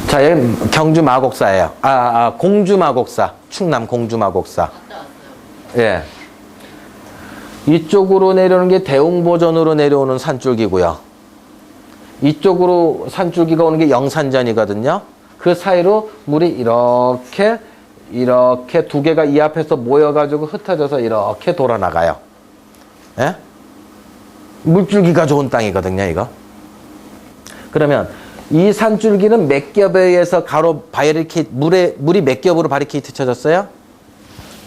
자, 여기 경주 마곡사예요. 공주 마곡사. 충남 공주 마곡사. 예. 이쪽으로 내려오는 게 대웅보전으로 내려오는 산줄기고요. 이쪽으로 산줄기가 오는 게 영산전이거든요. 그 사이로 물이 이렇게 두 개가 이 앞에서 모여가지고 흩어져서 이렇게 돌아나가요. 예? 물줄기가 좋은 땅이거든요, 이거. 그러면 이 산줄기는 몇 겹에 의해서 가로 바리케이트, 물이 몇 겹으로 바리케이트 쳐졌어요?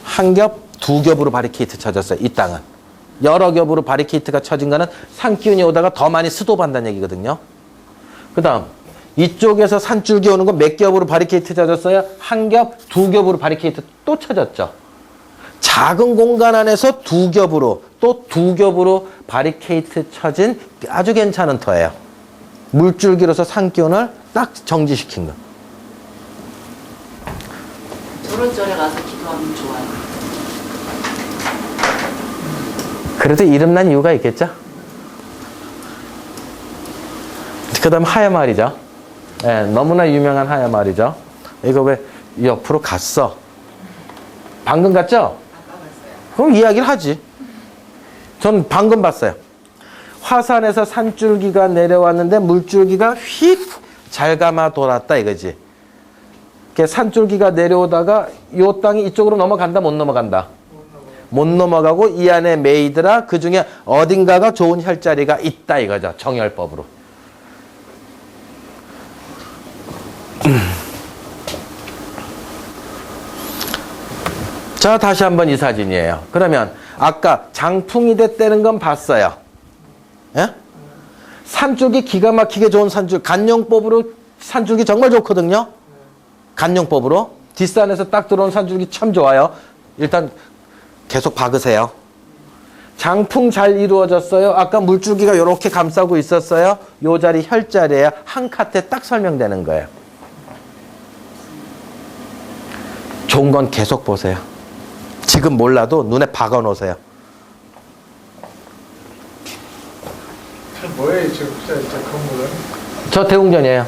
한 겹, 두 겹으로 바리케이트 쳐졌어요, 이 땅은. 여러 겹으로 바리케이트가 쳐진 거는 산기운이 오다가 더 많이 스톱한다는 얘기거든요. 그 다음, 이쪽에서 산줄기 오는 건 몇 겹으로 바리케이트 쳐졌어요? 한 겹, 두 겹으로 바리케이트 또 쳐졌죠. 작은 공간 안에서 두 겹으로, 또 두 겹으로 바리케이트 쳐진 아주 괜찮은 터예요. 물줄기로서 산기운을 딱 정지시킨 거. 저런 절에 가서 기도하면 좋아요. 그래도 이름난 이유가 있겠죠? 그 다음 하야마을이죠. 예, 너무나 유명한 하야 말이죠. 이거 왜 옆으로 갔어? 방금 갔죠? 아까 봤어요. 그럼 이야기를 하지. 전 방금 봤어요. 화산에서 산줄기가 내려왔는데 물줄기가 휙 잘 감아 돌았다 이거지. 산줄기가 내려오다가 요 땅이 이쪽으로 넘어간다 못 넘어간다? 못 넘어가고 이 안에 메이드라 그 중에 어딘가가 좋은 혈자리가 있다 이거죠. 정열법으로. 자, 다시 한번 이 사진이에요. 그러면 아까 장풍이 됐다는 건 봤어요. 예? 산줄기 기가 막히게 좋은 산줄, 간용법으로 산줄기 정말 좋거든요. 간용법으로. 뒷산에서 딱 들어온 산줄기 참 좋아요. 일단 계속 박으세요. 장풍 잘 이루어졌어요. 아까 물줄기가 이렇게 감싸고 있었어요. 요 자리 혈자리예요. 한 카트에 딱 설명되는 거예요. 좋은 건 계속 보세요. 지금 몰라도 눈에 박아 놓으세요. 뭐예요, 저 건물은? 저 대웅전이에요.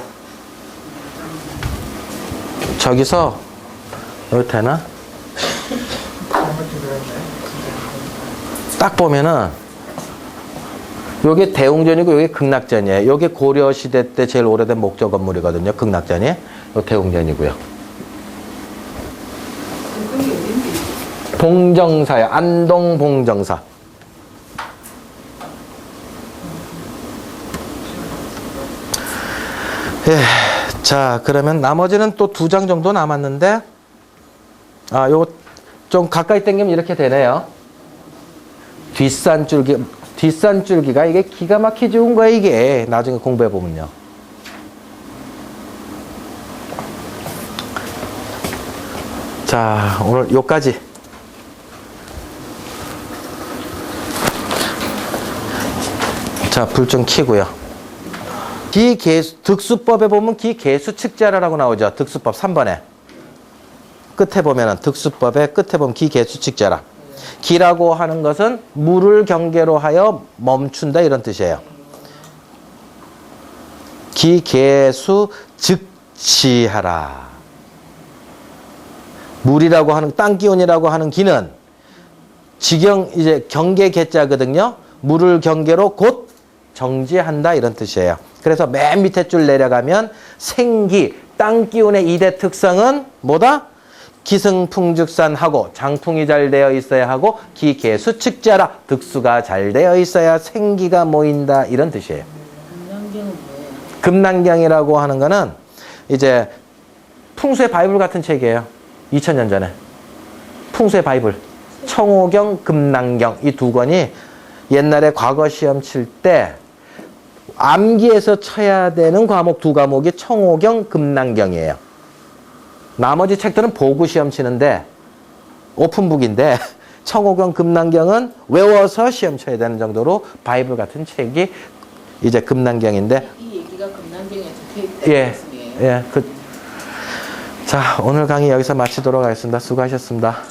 저기서 여기 되나? 딱 보면은 요게 대웅전이고 요게 극락전이에요. 요게 고려 시대 때 제일 오래된 목조 건물이거든요. 극락전이. 요 대웅전이고요. 봉정사요. 안동 봉정사. 예, 자, 그러면 나머지는 또 2장 정도 남았는데, 아, 요거 좀 가까이 당기면 이렇게 되네요. 뒷산줄기가 이게 기가 막히게 좋은 거예요, 이게. 나중에 공부해보면요. 자, 오늘 요까지. 자, 불 좀 켜고요. 득수법에 보면 기계수측자라고 나오죠. 득수법 3번에. 끝에 보면은 득수법의 끝에 보면 기계수측자라. 기라고 하는 것은 물을 경계로 하여 멈춘다 이런 뜻이에요. 기계수 즉지하라. 물이라고 하는 땅 기운이라고 하는 기는 지경 이제 경계 계자거든요. 물을 경계로 곧 정지한다 이런 뜻이에요. 그래서 맨 밑에 줄 내려가면 생기, 땅 기운의 2대 특성은 뭐다? 기승풍죽산하고 장풍이 잘 되어 있어야 하고 기계수측자라 득수가 잘 되어 있어야 생기가 모인다 이런 뜻이에요. 금난경은 뭐예요? 금난경이라고 하는 거는 이제 풍수의 바이블 같은 책이에요. 2000년 전에. 풍수의 바이블. 청호경, 금난경 이 2권이 옛날에 과거 시험 칠 때 암기해서 쳐야 되는 과목 2과목이 청호경, 금난경이에요. 나머지 책들은 보고 시험 치는데 오픈북인데 청호경, 금난경은 외워서 시험 쳐야 되는 정도로 바이블 같은 책이 이제 금난경인데 이 얘기가 금난경에 적혀있다는 예, 말씀이에요. 예. 자, 오늘 강의 여기서 마치도록 하겠습니다. 수고하셨습니다.